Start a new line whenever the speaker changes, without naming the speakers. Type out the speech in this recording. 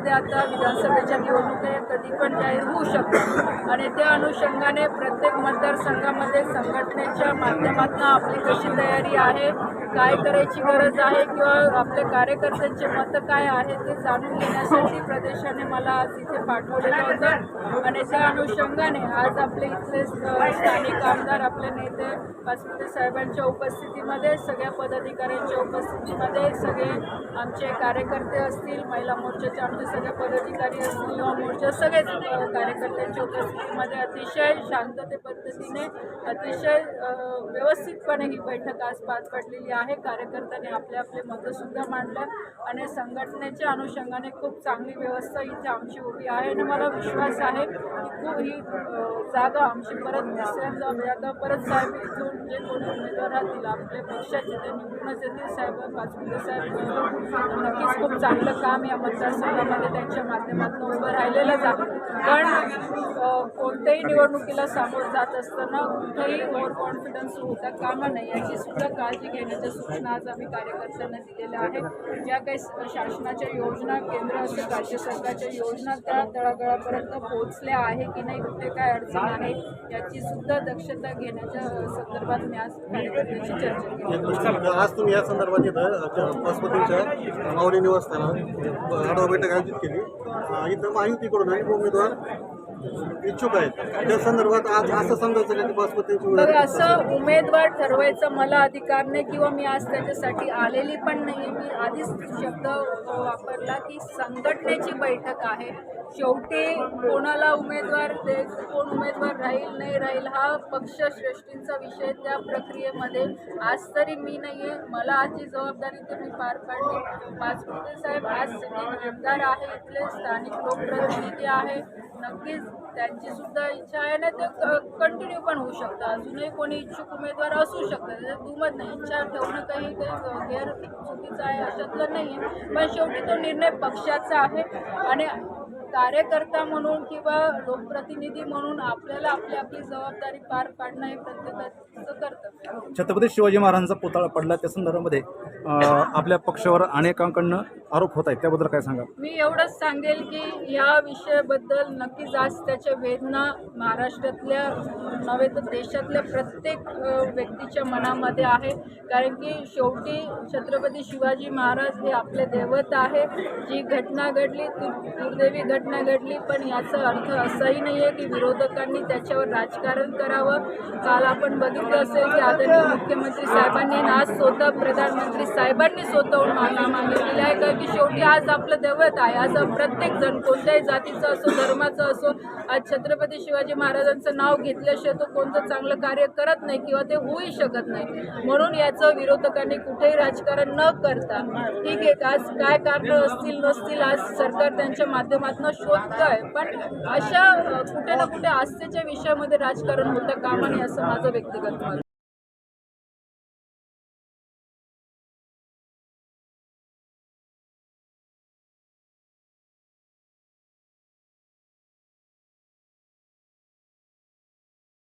राज्यामध्ये आता विधानसभेच्या निवडणुका कधी पण जाहीर होऊ शकतात आणि त्या अनुषंगाने प्रत्येक मतदारसंघामध्ये संघटनेच्या माध्यमातून आपली कशी तयारी आहे, काय करायची गरज आहे किंवा आपल्या कार्यकर्त्यांचे मतं काय आहे ते जाणून घेण्यासाठी प्रदेशाने मला आज इथे पाठवलेलं होतं आणि त्या अनुषंगाने आज आपले इथले स्थानिक आमदार, आपले नेते पाचपुते साहेबांच्या उपस्थितीमध्ये, सगळ्या पदाधिकाऱ्यांच्या उपस्थितीमध्ये, सगळे आमचे कार्यकर्ते असतील, महिला मोर्चाचे आमचे सगळे पदाधिकारी असतील, युवा मोर्चा सगळेच कार्यकर्त्यांच्या उपस्थितीमध्ये अतिशय शांतते पद्धतीने, अतिशय व्यवस्थितपणे ही बैठक आज पार पडलेली आहे. कार्यकर्त्यांनी आपले आपले मतंसुद्धा मांडलं आणि संघटनेच्या अनुषंगाने खूप चांगली व्यवस्था इथे आमची उभी आहे आणि मला विश्वास आहे की खूप ही जागा आमची परत जागा परत साहेब इथून जे कोणी उमेदवार राहतील आपल्या पक्षाचे ते निवडूनच येतील. साहेब पाचपुते साहेब नक्कीच खूप चांगलं काम या मतदारसंघामध्ये त्यांच्या माध्यमातून उभं राहिलेलंच आहे. पण कोणत्याही निवडणुकीला सामोरं जात असताना कुठेही ओव्हर कॉन्फिडन्स होता कामा नये याची सुद्धा काळजी घेण्याच्या सूचना आज आम्ही कार्यकर्त्यांना दिलेल्या आहेत. ज्या काही शासनाच्या योजना, केंद्र असेल राज्य सरकारच्या योजना त्या तळागाळापर्यंत पोहोचल्या आहे की नाही, कुठे काय अडचण आहे याची सुद्धा दक्षता घेण्याच्या संदर्भात मी आज कार्यकर्त्यांची चर्चा केली.
आज तुम्ही या संदर्भात इथं पाचपुतेच्या माऊली निवासस्थानात आढावा बैठक आयोजित केली. इथं महायुतीकडून आणि उमेदवार इच्छुक आहेत. त्या संदर्भात आज असं समजायचं की पाचपुतेची
असं उमेदवार ठरवायचा मला अधिकार नाही किंवा मी आज त्याच्यासाठी आलेली पण नाही. मी आधीच शब्द वापरला की संघटनेची बैठक आहे. शेवटी कोणाला उमेदवार द्यायचं, कोण उमेदवार राहील नाही राहील हा पक्षश्रेष्ठींचा विषय. त्या प्रक्रियेमध्ये आज तरी मी नाही आहे. मला आजची जबाबदारी ते मी पार पाडली. पाचपुते साहेब आज आमदार आहे, इथले स्थानिक लोकप्रतिनिधी आहे. नक्कीच त्यांची सुद्धा इच्छा आहे ना, ते कंटिन्यू पण होऊ शकतं. अजूनही कोणी इच्छुक उमेदवार असू शकतात, त्याच्यात दुमत नाही. इच्छा ठेवणं काही गैर चुकीचं आहे अशातलं नाही आहे. पण शेवटी तो निर्णय पक्षाचा आहे आणि कार्यकर्ता म्हणून किंवा लोकप्रतिनिधी म्हणून आपल्याला आपली आपली जबाबदारी पार पाडणं हे प्रत्येकाचं कर्तव्य.
छत्रपती शिवाजी महाराजांचा पुतळा पडला त्या संदर्भामध्ये आपल्या पक्षावर अनेकांकडनं आरोप होत आहेत, त्याबद्दल काय सांगा?
मी एवढंच सांगेल की या विषयाबद्दल नक्कीच आज त्याच्या वेदना महाराष्ट्रातल्या नव्हे तर देशातल्या प्रत्येक व्यक्तीच्या मनामध्ये आहे. कारण की शेवटी छत्रपती शिवाजी महाराज हे आपले दैवत आहे. जी घटना घडली ती दुर्दैवी घटना घडली, पण याचा अर्थ असाही नाही आहे की विरोधकांनी त्याच्यावर राजकारण करावं. काल आपण बघितलं असेल की आदरणीय मुख्यमंत्री साहेबांनी आज स्वतः प्रधानमंत्री साहेबांनी स्वतःहून माफी मागितलेली आहे. कारण की शेवटी आज आपलं दैवत आहे. आज प्रत्येक जण कोणत्याही जातीचं असो, धर्माचं असो, आज छत्रपती शिवाजी महाराजांचं नाव घेतल्याशिवाय तो कोणतं चांगलं कार्य करत नाही किंवा ते होऊही शकत नाही. म्हणून याचं विरोधकांनी कुठेही राजकारण न करता ठीक आहे आज काय कारण असतील नसतील आज सरकार त्यांच्या माध्यमातून शोधतंय, पण अशा कुठे ना कुठे आस्थेच्या विषयामध्ये राजकारण होतं कामा नये असं माझं व्यक्तिगत मत.